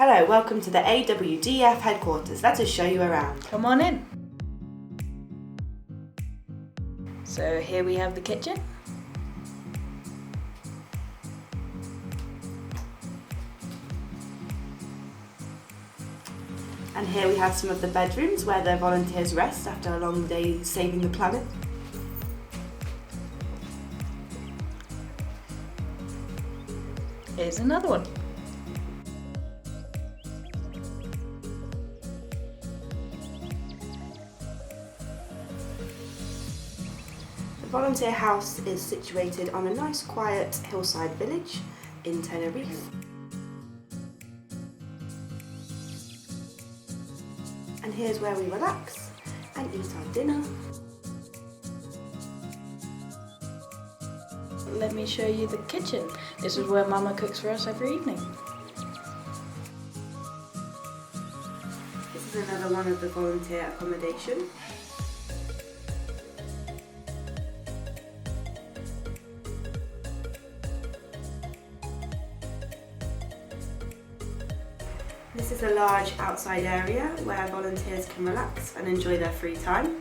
Hello, welcome to the AWDF headquarters. Let us show you around. Come on in. So here we have the kitchen. And here we have some of the bedrooms where the volunteers rest after a long day saving the planet. Here's another one. The volunteer house is situated on a nice quiet hillside village in Tenerife. And here's where we relax and eat our dinner. Let me show you the kitchen. This is where Mama cooks for us every evening. This is another one of the volunteer accommodation. This is a large outside area where volunteers can relax and enjoy their free time.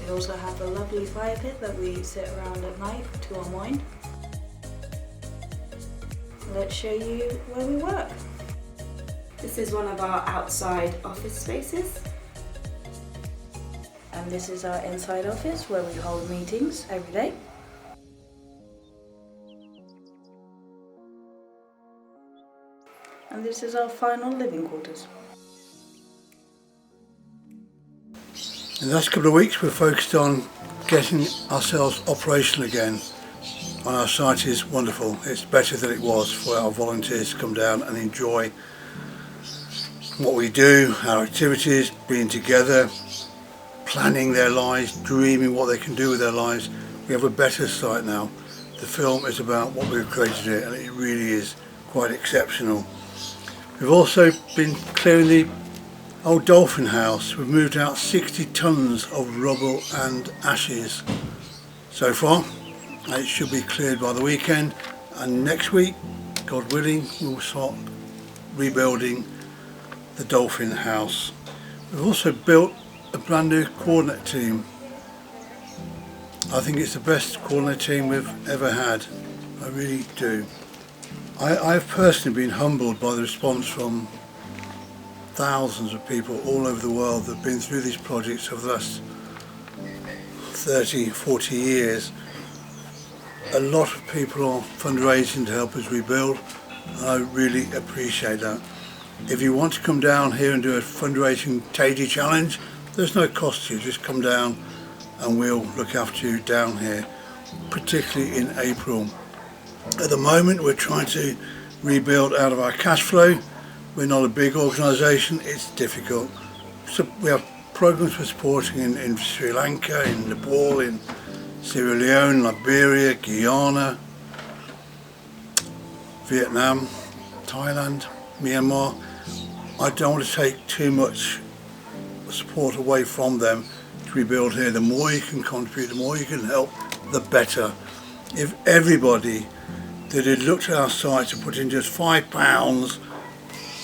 We also have a lovely fire pit that we sit around at night to unwind. Let's show you where we work. This is one of our outside office spaces. And this is our inside office where we hold meetings every day. And this is our final living quarters. In the last couple of weeks we're focused on getting ourselves operational again. And our site is wonderful. It's better than it was for our volunteers to come down and enjoy what we do, our activities, being together, planning their lives, dreaming what they can do with their lives. We have a better site now. The film is about what we've created here and it really is quite exceptional. We've also been clearing the old Dolphin House. We've moved out 60 tonnes of rubble and ashes so far. It should be cleared by the weekend, and next week, God willing, we'll start rebuilding the Dolphin House. We've also built a brand new coordinate team. I think it's the best coordinate team we've ever had. I really do. I've personally been humbled by the response from thousands of people all over the world that have been through these projects over the last 30, 40 years. A lot of people are fundraising to help us rebuild, and I really appreciate that. If you want to come down here and do a fundraising Tadey challenge, there's no cost to you, just come down and we'll look after you down here, particularly in April. At the moment we're trying to rebuild out of our cash flow. We're not a big organisation, it's difficult. So we have programs we're supporting in Sri Lanka, in Nepal, in Sierra Leone, Liberia, Guyana, Vietnam, Thailand, Myanmar. I don't want to take too much support away from them to rebuild here. The more you can contribute, the more you can help, the better. If everybody that had looked at our site and put in just £5,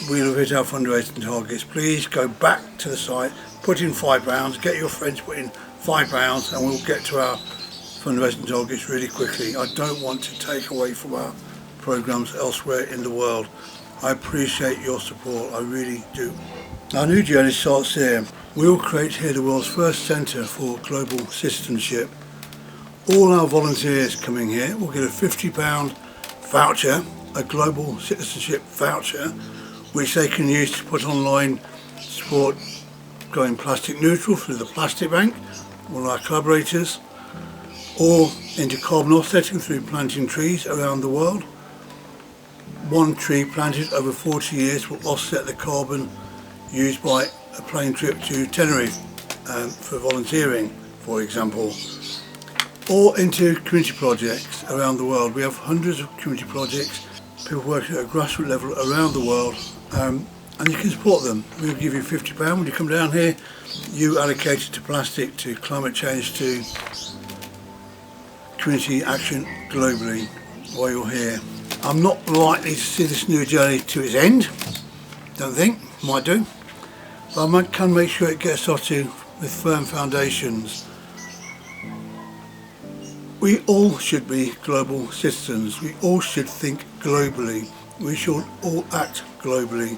we'll have hit our fundraising targets. Please go back to the site, put in £5, get your friends to put in £5, and we'll get to our fundraising targets really quickly. I don't want to take away from our programs elsewhere in the world. I appreciate your support, I really do. Our new journey starts here. We will create here the world's first centre for global citizenship. All our volunteers coming here will get a £50 voucher, a global citizenship voucher, which they can use to put online to support going plastic neutral through the Plastic Bank, one of our collaborators, or into carbon offsetting through planting trees around the world. One tree planted over 40 years will offset the carbon used by a plane trip to Tenerife for volunteering, for example. Or into community projects around the world. We have hundreds of community projects, people working at a grassroots level around the world, and you can support them. We'll give you £50 when you come down here. You allocate it to plastic, to climate change, to community action globally while you're here. I'm not likely to see this new journey to its end, don't think, might do, but I can make sure it gets started with firm foundations. We all should be global citizens. We all should think globally. We should all act globally.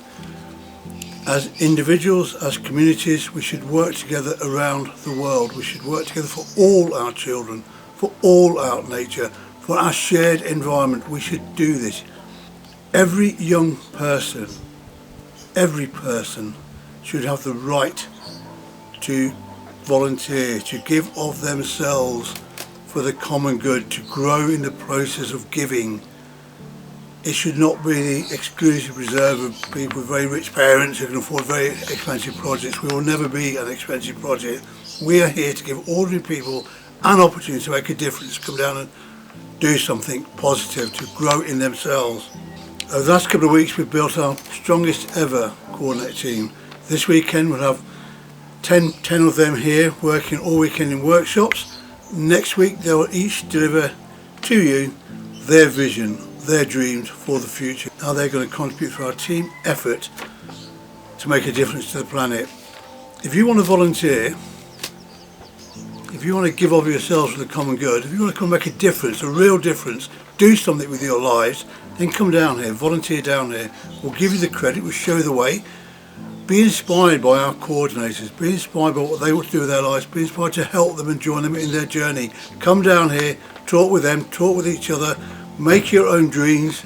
As individuals, as communities, we should work together around the world. We should work together for all our children, for all our nature, for our shared environment. We should do this. Every young person, every person should have the right to volunteer, to give of themselves for the common good, to grow in the process of giving. It should not be the exclusive reserve of people with very rich parents who can afford very expensive projects. We will never be an expensive project. We are here to give ordinary people an opportunity to make a difference, come down and do something positive, to grow in themselves. Over the last couple of weeks we've built our strongest ever coordinator team. This weekend we'll have 10 of them here working all weekend in workshops. Next week they will each deliver to you their vision, their dreams for the future. How they're going to contribute through our team effort to make a difference to the planet. If you want to volunteer, if you want to give of yourselves for the common good, if you want to come make a difference, a real difference, do something with your lives, then come down here, volunteer down here. We'll give you the credit, we'll show you the way. Be inspired by our coordinators, be inspired by what they want to do with their lives, be inspired to help them and join them in their journey. Come down here, talk with them, talk with each other, make your own dreams,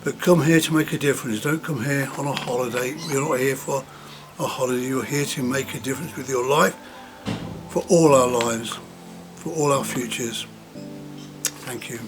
but come here to make a difference. Don't come here on a holiday. You're not here for a holiday, you're here to make a difference with your life, for all our lives, for all our futures. Thank you.